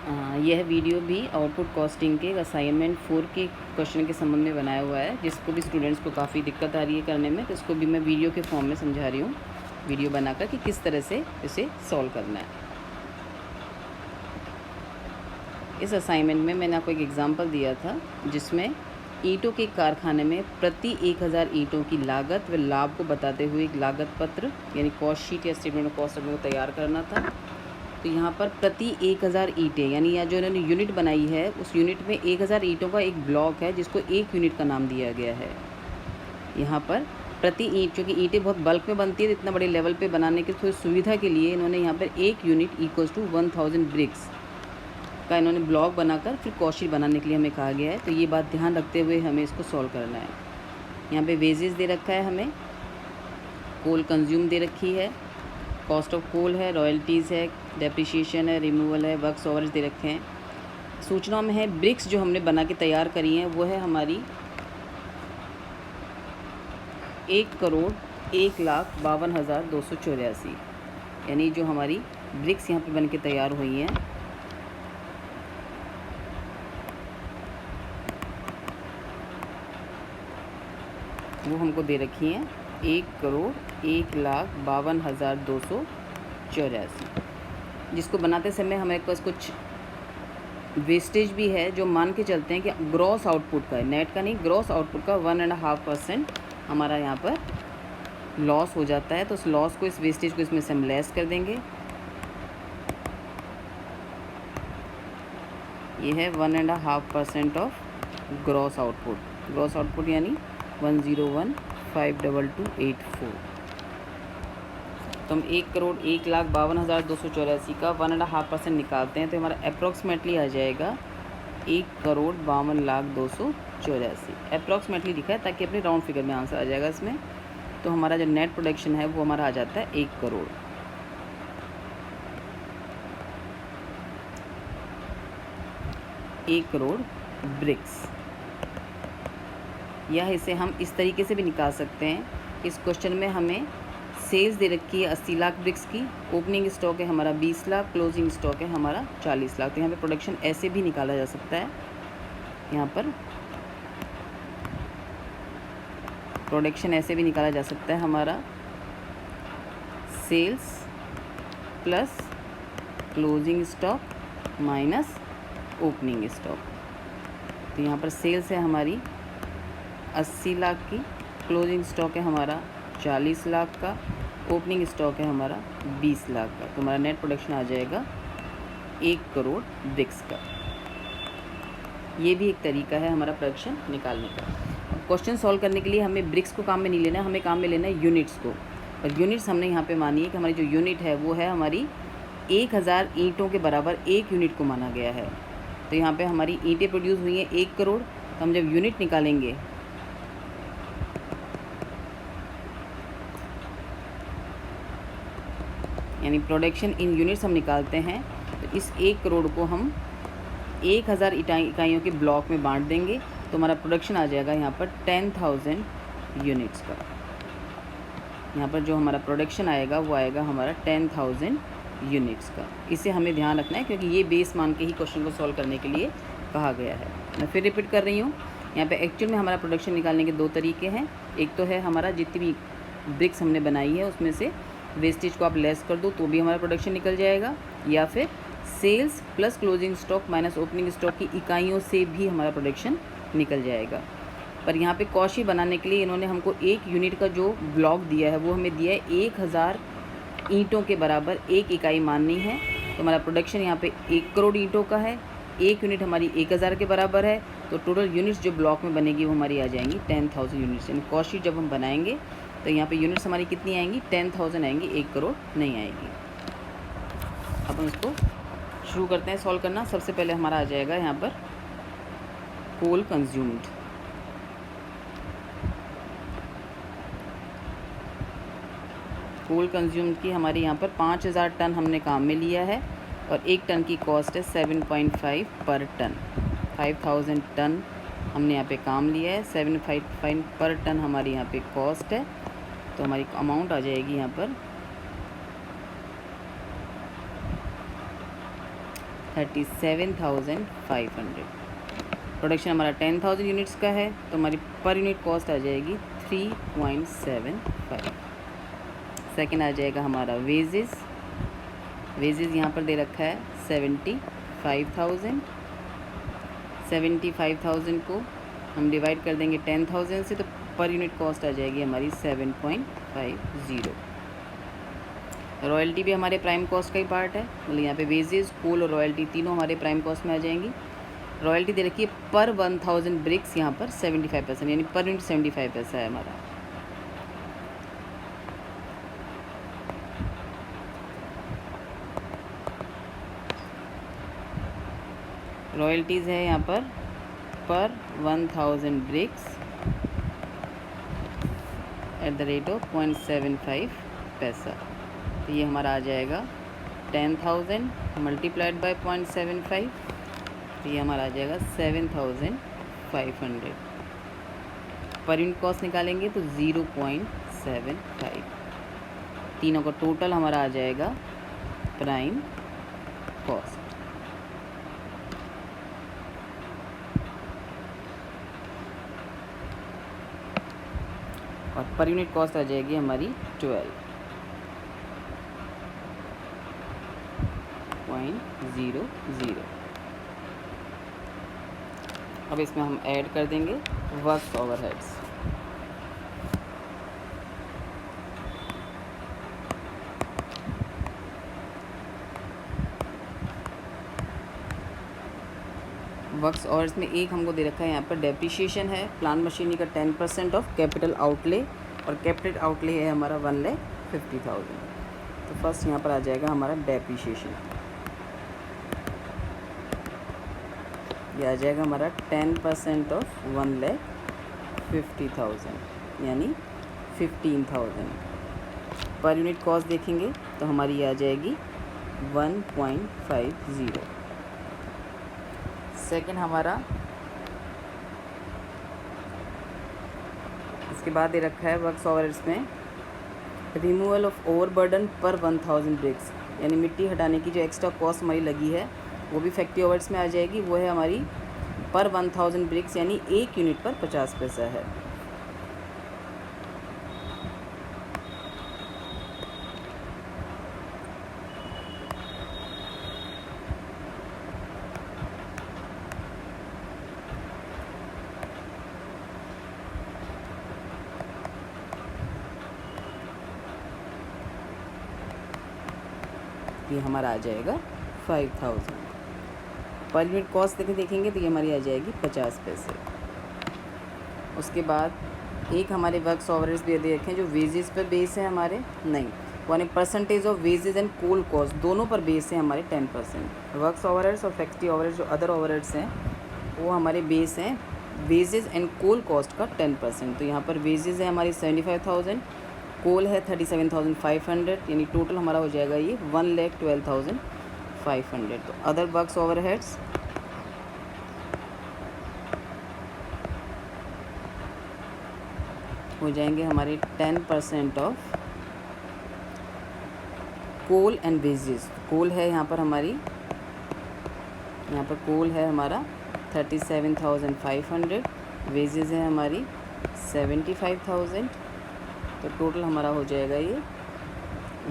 यह वीडियो भी output costing के असाइनमेंट 4 के क्वेश्चन के संबंध में बनाया हुआ है, जिसको भी स्टूडेंट्स को काफ़ी दिक्कत आ रही है करने में, तो इसको भी मैं वीडियो के फॉर्म में समझा रही हूँ, वीडियो बनाकर कि किस तरह से इसे सॉल्व करना है। इस असाइनमेंट में मैंने आपको एक एग्ज़ाम्पल दिया था, जिसमें ईंटों के कारखाने में प्रति 1000 ईंटों की लागत व लाभ को बताते हुए एक लागत पत्र यानी कॉस्ट शीट या स्टेटमेंट ऑफ कॉस्ट को तैयार करना था। तो यहाँ पर प्रति 1000 ईंटें यानी या जो इन्होंने यूनिट बनाई है, उस यूनिट में 1000 ईंटों का एक ब्लॉक है, जिसको एक यूनिट का नाम दिया गया है। यहाँ पर प्रति ईंट, क्योंकि ईंटें बहुत बल्क में बनती है, तो इतना बड़े लेवल पे बनाने की थोड़ी सुविधा के लिए इन्होंने यहाँ पर एक यूनिट इक्वल्स टू 1000 ब्रिक्स का इन्होंने ब्लॉक बनाकर फिर कॉस्ट शीट बनाने के लिए हमें कहा गया है। तो ये बात ध्यान रखते हुए हमें इसको सॉल्व करना है। यहाँ पे वेजेस दे रखा है, हमें कोल कंज्यूम दे रखी है, कॉस्ट ऑफ कोल है, रॉयल्टीज़ है, डेप्रिशिएशन है, रिमूवल है, वर्क्स ओवरेज दे रखे हैं। सूचनाओं में है ब्रिक्स जो हमने बना के तैयार करी हैं वो है हमारी 1,01,52,284, यानी जो हमारी ब्रिक्स यहाँ पे बन के तैयार हुई हैं वो हमको दे रखी हैं 1,01,52,284, जिसको बनाते समय हमारे पास कुछ वेस्टेज भी है, जो मान के चलते हैं कि ग्रॉस आउटपुट का है, नेट का नहीं, ग्रॉस आउटपुट का 1.5% हमारा यहाँ पर लॉस हो जाता है। तो उस लॉस को, इस वेस्टेज को इसमें से हम लेस कर देंगे। ये है 1.5% of gross output. Gross output यानी 101,522,84। तो हम 1,01,52,284 का 1.5% निकालते हैं, तो हमारा अप्रॉक्सीमेटली आ जाएगा 1,52,284। अप्रॉक्सीमेटली लिखा है ताकि अपने राउंड फिगर में आंसर आ जाएगा इसमें। तो हमारा जो नेट प्रोडक्शन है वो हमारा आ जाता है 1 करोड़। एक करोड़ ब्रिक्स, या इसे हम इस तरीके से भी निकाल सकते हैं। इस क्वेश्चन में हमें सेल्स दे रखी है 80 लाख ब्रिक्स की, ओपनिंग स्टॉक है हमारा 20 लाख, क्लोजिंग स्टॉक है हमारा 40 लाख। तो यहाँ पे प्रोडक्शन ऐसे भी निकाला जा सकता है। यहाँ पर प्रोडक्शन ऐसे भी निकाला जा सकता है, हमारा sales plus closing stock minus opening stock. तो यहाँ पर सेल्स है हमारी 80 लाख की, क्लोजिंग स्टॉक है हमारा 40 लाख का, ओपनिंग स्टॉक है हमारा 20 लाख का। तो हमारा नेट प्रोडक्शन आ जाएगा 1 करोड़ ब्रिक्स का। ये भी एक तरीका है हमारा प्रोडक्शन निकालने का। अब क्वेश्चन सॉल्व करने के लिए हमें ब्रिक्स को काम में नहीं लेना है, हमें काम में लेना है यूनिट्स को। और यूनिट्स हमने यहाँ पे मानी है कि हमारी जो यूनिट है वो है हमारी 1000 ईंटों के बराबर एक यूनिट को माना गया है। तो यहाँ पे हमारी ईंटें प्रोड्यूस हुई हैं 1 करोड़। तो हम जब यूनिट निकालेंगे, यानी प्रोडक्शन इन यूनिट्स हम निकालते हैं, तो इस 1 करोड़ को हम 1000 इकाइयों के ब्लॉक में बांट देंगे। तो हमारा प्रोडक्शन आ जाएगा यहाँ पर 10,000 यूनिट्स का। यहाँ पर जो हमारा प्रोडक्शन आएगा वो आएगा हमारा 10,000 यूनिट्स का। इसे हमें ध्यान रखना है, क्योंकि ये बेस मान के ही क्वेश्चन को सॉल्व करने के लिए कहा गया है। मैं फिर रिपीट कर रही हूँ, यहाँ पे एक्चुअल में हमारा प्रोडक्शन निकालने के 2 तरीके हैं। एक तो है हमारा जितनी भी ब्रिक्स हमने बनाई है उसमें से वेस्टेज को आप लेस कर दो तो भी हमारा प्रोडक्शन निकल जाएगा, या फिर sales plus closing stock minus opening stock की इकाइयों से भी हमारा प्रोडक्शन निकल जाएगा। पर यहाँ पे कॉस्ट शीट बनाने के लिए इन्होंने हमको एक यूनिट का जो ब्लॉक दिया है वो हमें दिया है 1000 ईंटों के बराबर एक इकाई माननी है। तो हमारा प्रोडक्शन यहाँ पे 1 करोड़ ईंटों का है, एक यूनिट हमारी 1000 के बराबर है। तो टोटल यूनिट्स जो ब्लॉक में बनेगी वो हमारी आ जाएंगी 10,000 यूनिट्स। यानी कॉस्ट शीट जब हम बनाएंगे तो यहाँ पे यूनिट्स हमारी कितनी आएंगी, 10,000 आएंगी, 1 करोड़ नहीं आएगी। अब हम इसको शुरू करते हैं सॉल्व करना। सबसे पहले हमारा आ जाएगा यहाँ पर कोल कंज्यूम्ड। कोल कंज्यूम की हमारे यहाँ पर 5000 टन हमने काम में लिया है, और 1 टन की कॉस्ट है 7.5 पर टन। 5000 टन हमने यहाँ पे काम लिया है, 7.5 पर टन हमारी यहाँ पे कॉस्ट है। तो हमारी अमाउंट आ जाएगी यहाँ पर 37,500। प्रोडक्शन हमारा 10,000 यूनिट्स का है तो हमारी पर यूनिट कॉस्ट आ जाएगी 3.75। सेकंड आ जाएगा हमारा वेजेस। वेजेस यहाँ पर दे रखा है 75,000। 75,000 को हम डिवाइड कर देंगे 10,000 से तो पर यूनिट कॉस्ट आ जाएगी हमारी 7.50। रॉयल्टी भी हमारे प्राइम कॉस्ट का ही पार्ट है, मतलब यहाँ पे वेजेस, कोल और रॉयल्टी तीनों हमारे प्राइम कॉस्ट में आ जाएंगी। रॉयल्टी दे रखी है पर 1000 ब्रिक्स, यहाँ पर 75%, यानी पर यूनिट 75 पैसा है हमारा। रॉयल्टीज़ है यहाँ पर 1000 bricks at the rate of 0.75 पैसा। तो ये हमारा आ जाएगा 10,000 मल्टीप्लाइड बाय 0.75, तो ये हमारा आ जाएगा 7,500। पर यूनिट कॉस्ट निकालेंगे तो 0.75। तीनों का टोटल हमारा आ जाएगा प्राइम कॉस्ट। और पर यूनिट कॉस्ट आ जाएगी हमारी 12.00। अब इसमें हम ऐड कर देंगे वर्क्स ओवरहेड्स। वर्क्स ओवर्स में एक हमको दे रखा है यहाँ पर डेप्रिशिएशन है, प्लांट मशीनरी का 10% ऑफ कैपिटल आउटले, और कैपिटल आउटले है हमारा 1,50,000। तो फर्स्ट यहाँ पर आ जाएगा हमारा डेप्रिशिएशन, ये आ जाएगा हमारा 10% ऑफ 1,50,000 यानी 15,000। पर यूनिट कॉस्ट देखेंगे तो हमारी ये आ जाएगी 1.50। सेकेंड हमारा इसके बाद दे रखा है वर्क्स ओवरहेड्स में रिमूवल ऑफ ओवरबर्डन पर 1000 ब्रिक्स, यानी मिट्टी हटाने की जो एक्स्ट्रा कॉस्ट हमारी लगी है वो भी फैक्ट्री ओवरहेड्स में आ जाएगी। वो है हमारी पर 1000 ब्रिक्स, यानी एक यूनिट पर 50 पैसा है। ये हमारा आ जाएगा 5000। पर यूनिट कॉस्ट देखेंगे तो ये हमारी आ जाएगी 50 पैसे। उसके बाद एक हमारे वर्क्स ओवरहेड्स भी दे रखे हैं जो वेजेस पर बेस है हमारे, नहीं यानी percentage of wages and coal cost दोनों पर बेस है हमारे 10%। वर्क्स ओवरहेड्स और फैक्ट्री ओवरहेड्स जो अदर ओवरहेड्स हैं वो हमारे बेस हैं वेजेस एंड कोल कॉस्ट का 10%। तो यहाँ पर वेजेस है हमारी 75,000, कोल है 37,500, यानी टोटल हमारा हो जाएगा ये 1,12,500। तो अदर वर्क्स ओवरहेड्स हो जाएंगे हमारे 10% ऑफ कोल एंड वेजेस। कोल है यहाँ पर हमारी, यहाँ पर कोल है हमारा 37,500, वेजेस है हमारी 75,000। तो टोटल हमारा हो जाएगा ये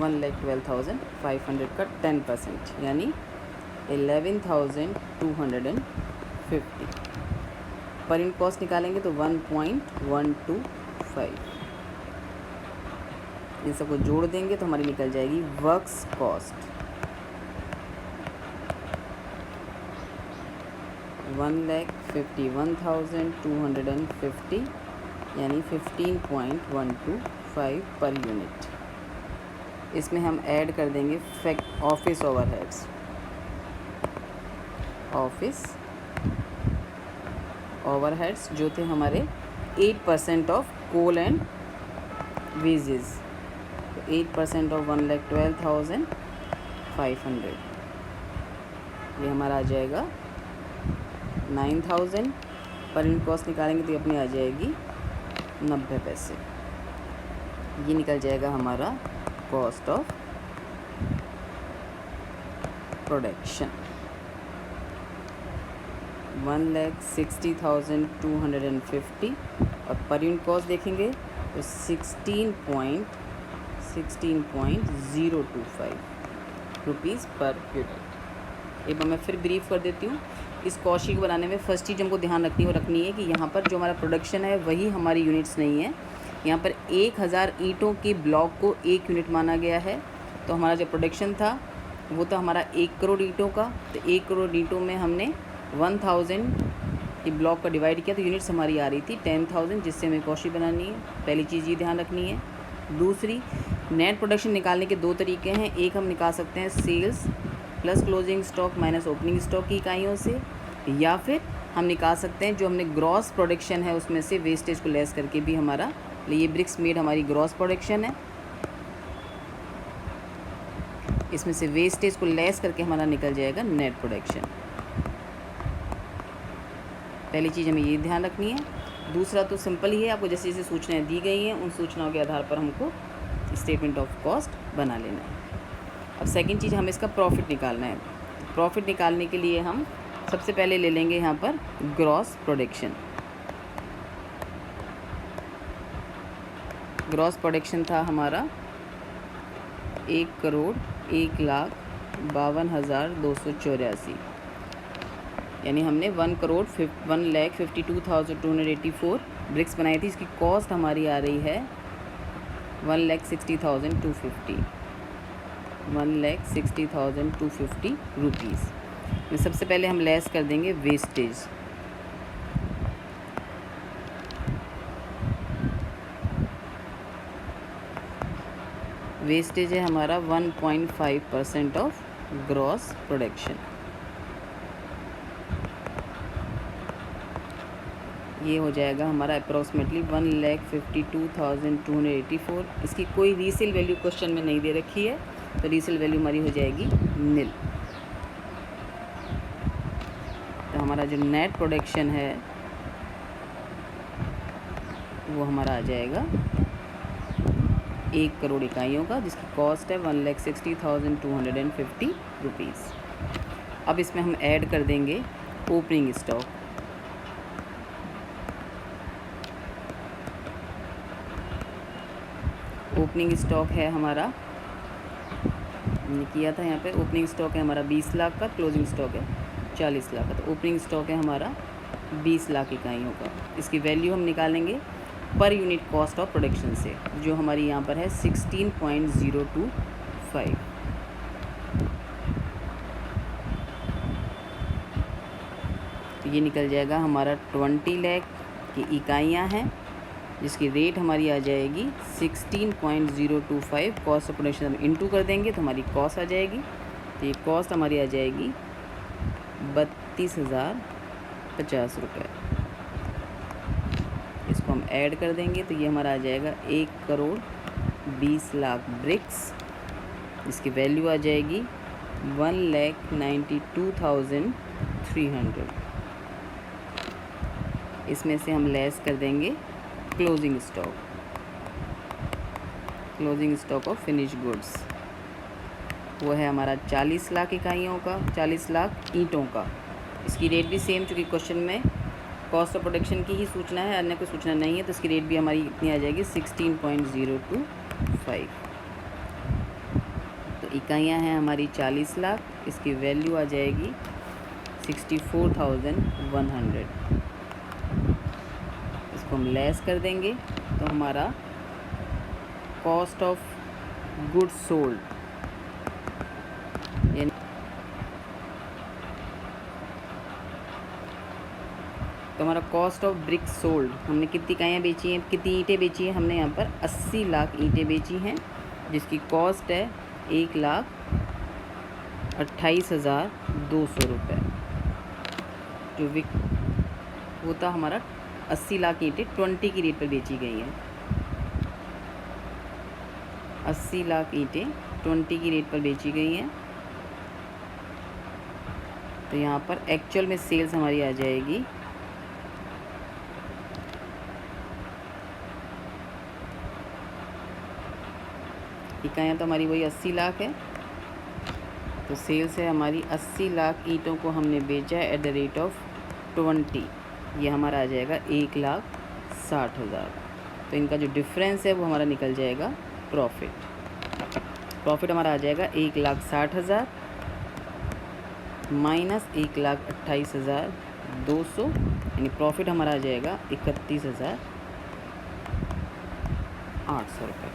1,12,500 का 10%, यानी 11,250। पर यूनिट कॉस्ट निकालेंगे तो 1.125। इन सबको जोड़ देंगे तो हमारी निकल जाएगी वर्क्स कॉस्ट 1,51,250, यानी 15.125 पर यूनिट। इसमें हम ऐड कर देंगे ऑफिस ओवरहेड्स। ऑफिस ओवरहेड्स जो थे हमारे 8% ऑफ कोल एंड वेजेस, तो 8% ऑफ 1,12,500, ये हमारा आ जाएगा 9,000। पर यूनिट कॉस्ट निकालेंगे तो ये अपनी आ जाएगी 90 पैसे। ये निकल जाएगा हमारा कॉस्ट ऑफ प्रोडक्शन। 1,60,250 और पर यूनिट कॉस्ट देखेंगे तो 16.025 रुपीज़ पर यूनिट। एक बार मैं फिर ब्रीफ कर देती हूँ। इस कॉस्ट शीट को बनाने में फर्स्ट चीज़ हमको ध्यान रखनी है कि यहाँ पर जो हमारा प्रोडक्शन है वही हमारी यूनिट्स नहीं है। यहाँ पर 1000 ईंटों के ब्लॉक को 1 यूनिट माना गया है। तो हमारा जो प्रोडक्शन था वो था हमारा 1 करोड़ ईंटों का। तो 1 करोड़ ईंटों में हमने 1000 की ब्लॉक का डिवाइड किया तो यूनिट्स हमारी आ रही थी 10,000, जिससे हमें कॉस्ट शीट बनानी है। पहली चीज़ ये ध्यान रखनी है। दूसरी, नेट प्रोडक्शन निकालने के 2 तरीके हैं। एक हम निकाल सकते हैं sales plus closing stock minus opening stock की इकाइयों से, या फिर हम निकाल सकते हैं जो हमने ग्रॉस प्रोडक्शन है उसमें से वेस्टेज को लेस करके भी हमारा, ये ब्रिक्स मेड हमारी ग्रॉस प्रोडक्शन है, इसमें से वेस्टेज को लेस करके हमारा निकल जाएगा नेट प्रोडक्शन। पहली चीज़ हमें ये ध्यान रखनी है। दूसरा तो सिंपल ही है, आपको जैसे जैसे सूचनाएं दी गई हैं उन सूचनाओं के आधार पर हमको स्टेटमेंट ऑफ कॉस्ट बना लेना है। अब सेकंड चीज़, हमें इसका प्रॉफिट निकालना है। प्रॉफिट निकालने के लिए हम सबसे पहले ले लेंगे यहाँ पर ग्रॉस प्रोडक्शन। ग्रॉस प्रोडक्शन था हमारा 1,01,52,284, यानी हमने 1,52,284 ब्रिक्स बनाई थी। इसकी कॉस्ट हमारी आ रही है 1,60,250 रुपीज़। सबसे पहले हम लेस कर देंगे वेस्टेज। वेस्टेज है हमारा 1.5% ऑफ ग्रॉस प्रोडक्शन। ये हो जाएगा हमारा अप्रॉक्सीमेटली 1,52,284। इसकी कोई रीसेल वैल्यू क्वेश्चन में नहीं दे रखी है, तो रीसेल वैल्यू हमारी हो जाएगी निल। तो हमारा जो नेट प्रोडक्शन है वो हमारा आ जाएगा 1 करोड़ इकाइयों का, जिसकी कॉस्ट है 1,60,250 रुपीज़। अब इसमें हम ऐड कर देंगे ओपनिंग स्टॉक। ओपनिंग स्टॉक है हमारा, हमने किया था यहाँ पे, ओपनिंग स्टॉक है हमारा 20 लाख का, क्लोजिंग स्टॉक है 40 लाख का। तो ओपनिंग स्टॉक है हमारा 20 लाख इकाइयों का। इसकी वैल्यू हम निकालेंगे per unit cost of production से, जो हमारी यहाँ पर है 16.025। तो ये निकल जाएगा हमारा 20 लाख की इकाइयाँ हैं, जिसकी रेट हमारी आ जाएगी 16.025। कॉस्ट ऑफ प्रोडक्शन हम इंटू कर देंगे तो हमारी कॉस्ट आ जाएगी। तो ये कॉस्ट हमारी आ जाएगी 32,050 रुपये। इसको हम ऐड कर देंगे तो ये हमारा आ जाएगा 1,20,00,000 ब्रिक्स। इसकी वैल्यू आ जाएगी 1,92,300। इसमें से हम लेस कर देंगे closing stock, closing stock of finish goods. वो है हमारा 40 लाख इकाइयों का, 40 लाख ईंटों का। इसकी रेट भी सेम, चूँकि क्वेश्चन में कॉस्ट ऑफ प्रोडक्शन की ही सूचना है, अन्य कोई सूचना नहीं है, तो इसकी रेट भी हमारी इतनी आ जाएगी 16.025। तो इकाइयाँ हैं हमारी 40 लाख, इसकी वैल्यू आ जाएगी 64,100। इसको हम लेस कर देंगे तो हमारा कॉस्ट ऑफ गुड्स सोल्ड, यानी तो हमारा कॉस्ट ऑफ ब्रिक्स सोल्ड, हमने कितनी इकाइयाँ बेची हैं, कितनी ईंटें बेची हैं, हमने यहाँ पर 80 लाख ईंटें बेची हैं, जिसकी कॉस्ट है 1,28,200 रुपये। जो वो था हमारा 80 लाख ईंटें 20 की रेट पर बेची गई हैं। 80 लाख ईंटें 20 की रेट पर बेची गई हैं। तो यहाँ पर एक्चुअल में सेल्स हमारी आ जाएगी इकाइयाँ तो हमारी वही 80 लाख है, तो सेल्स है हमारी 80 लाख ईंटों को हमने बेचा है एट द रेट ऑफ 20, ये हमारा आ जाएगा 1,60,000। तो इनका जो डिफरेंस है वो हमारा निकल जाएगा प्रॉफिट हमारा आ जाएगा 1,60,000 माइनस 1,28,200, यानी प्रॉफिट हमारा आ जाएगा 31,800 रुपये।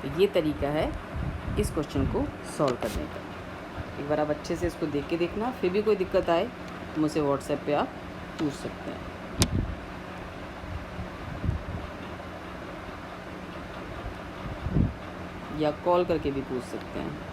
तो ये तरीका है इस क्वेश्चन को सॉल्व करने का। एक बार आप अच्छे से इसको देख के देखना, फिर भी कोई दिक्कत आए तो मुझसे व्हाट्सएप पे आप पूछ सकते हैं। या कॉल करके भी पूछ सकते हैं।